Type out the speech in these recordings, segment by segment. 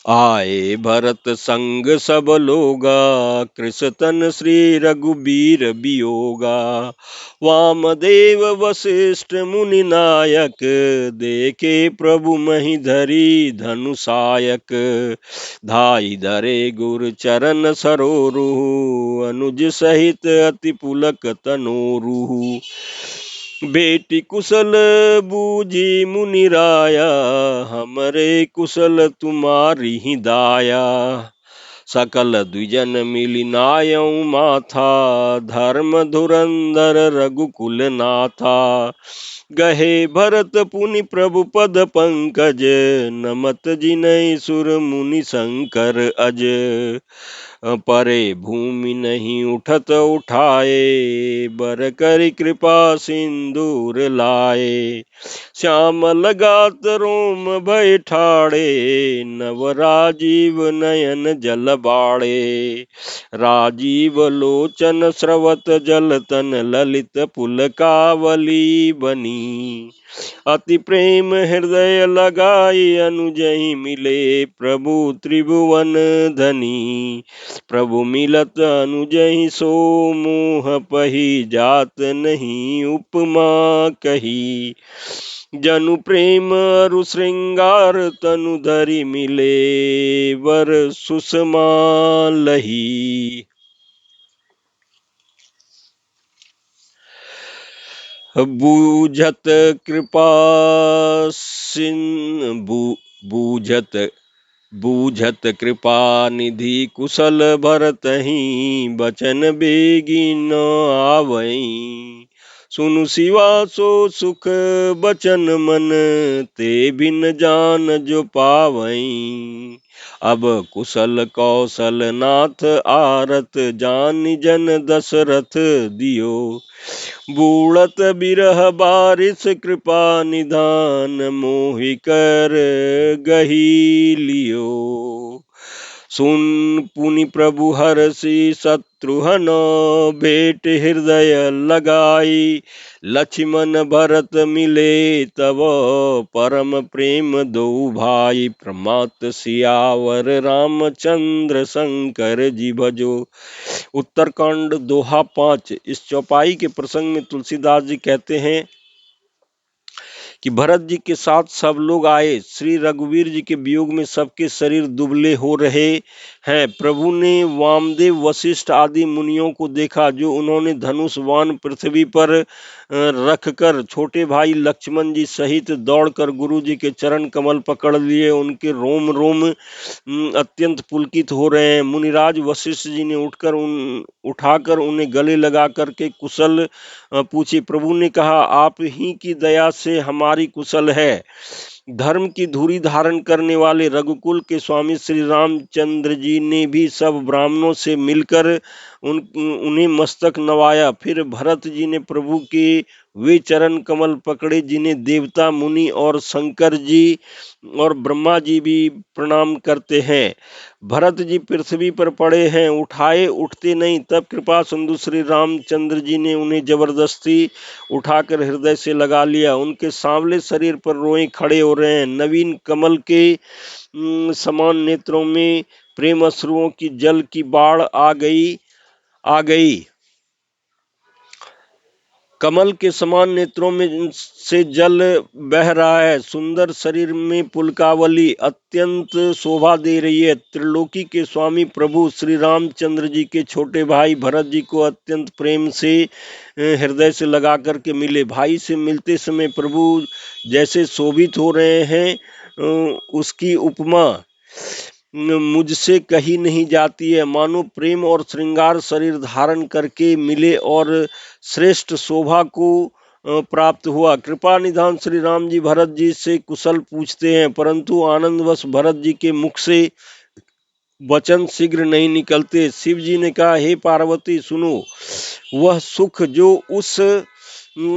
आए भरत संग सब लोगा, कृषतन श्री रघुबीर बियोगा। वामदेव वशिष्ठ मुनि नायक, देखे प्रभु महि धरी धनुषायक। धाई धरे गुर चरण सरोरु, अनुज सहित अति पुलक तनोरु। बेटी कुशल बूझी मुनि राया, हमरे कुशल तुम्हारी ही दाया। सकल द्विजन मिली नायऊ माथा, धर्म धुरंधर रघुकुल नाथा। गहे भरत पुनि प्रभु पद पंकज, नमत जिनहि सुर मुनि शंकर अज। परे भूमि नहीं उठत उठाए, बर कर कृपा सिंदूर लाए। श्याम लगात रोम भय ठाड़े, नव राजीव नयन जल बाड़े। राजीव लोचन स्रवत जल तन, ललित पुलकावली बनी। अति प्रेम हृदय लगाई, अनुजहि मिले प्रभु त्रिभुवन धनी। प्रभु मिलत अनुजहि सो, मोह पही जात नहीं उपमा कही। जनु प्रेम अरु श्रृंगार, तनु धरि मिले वर सुषमा लही। बूझत कृपा सिन बूझत बूझत कृपा निधि कुशल भरतहि, बचन बेगी न आवई। सुनु सिवा सो सुख बचन मन, ते बिन जान जो पावई। अब कुशल कौशल नाथ आरत, जानि जन दशरथ दियो। बूढ़त बिरह बारिश कृपा निधान, मोहि कर गही लियो। सुन पुनि प्रभु हरषि शत्रुघ्न, भेंट हृदय लगाई। लक्ष्मण भरत मिले तब, परम प्रेम दो भाई। प्रमात सियावर रामचंद्र, शंकर जी भजो। उत्तरकांड दोहा 5। इस चौपाई के प्रसंग में तुलसीदास जी कहते हैं कि भरत जी के साथ सब लोग आए। श्री रघुवीर जी के वियोग में सबके शरीर दुबले हो रहे हैं। प्रभु ने वामदेव वशिष्ठ आदि मुनियों को देखा, जो उन्होंने धनुष बाण पृथ्वी पर रखकर छोटे भाई लक्ष्मण जी सहित दौड़कर गुरु जी के चरण कमल पकड़ लिए। उनके रोम रोम अत्यंत पुलकित हो रहे हैं। मुनिराज वशिष्ठ जी ने उठाकर उन्हें गले लगा करके कुशल पूछी। प्रभु ने कहा, आप ही की दया से हमारी कुशल है। धर्म की धुरी धारण करने वाले रघुकुल के स्वामी श्री रामचंद्र जी ने भी सब ब्राह्मणों से मिलकर उन्हें मस्तक नवाया। फिर भरत जी ने प्रभु के वे चरण कमल पकड़े, जिन्हें देवता मुनि और शंकर जी और ब्रह्मा जी भी प्रणाम करते हैं। भरत जी पृथ्वी पर पड़े हैं, उठाए उठते नहीं। तब कृपा सिंधु श्री रामचंद्र जी ने उन्हें जबरदस्ती उठाकर हृदय से लगा लिया। उनके सांवले शरीर पर रोए खड़े हो रहे हैं। नवीन कमल के समान नेत्रों में प्रेम अश्रुओं की जल की बाढ़ आ गई। कमल के समान नेत्रों में से जल बह रहा है। सुंदर शरीर में पुलकावली अत्यंत शोभा दे रही है। त्रिलोकी के स्वामी प्रभु श्री रामचंद्र जी के छोटे भाई भरत जी को अत्यंत प्रेम से हृदय से लगा करके मिले। भाई से मिलते समय प्रभु जैसे शोभित हो रहे हैं, उसकी उपमा मुझसे कही नहीं जाती है। मानो प्रेम और श्रृंगार शरीर धारण करके मिले और श्रेष्ठ शोभा को प्राप्त हुआ। कृपा निधान श्री राम जी भरत जी से कुशल पूछते हैं, परंतु आनंदवश भरत जी के मुख से वचन शीघ्र नहीं निकलते। शिव जी ने कहा, हे पार्वती सुनो, वह सुख जो उस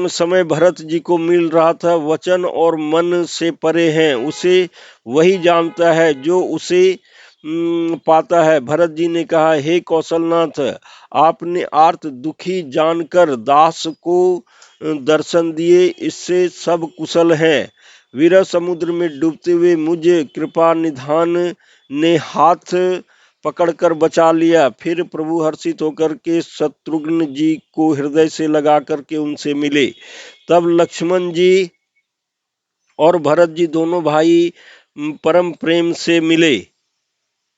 समय भरत जी को मिल रहा था वचन और मन से परे हैं। उसे वही जानता है जो उसे पाता है। भरत जी ने कहा, हे कौशलनाथ, आपने आर्त दुखी जानकर दास को दर्शन दिए, इससे सब कुशल हैं। विरह समुद्र में डूबते हुए मुझे कृपा निधान ने हाथ पकड़कर बचा लिया। फिर प्रभु हर्षित होकर के शत्रुघ्न जी को हृदय से लगा करके उनसे मिले। तब लक्ष्मण जी और भरत जी दोनों भाई परम प्रेम से मिले।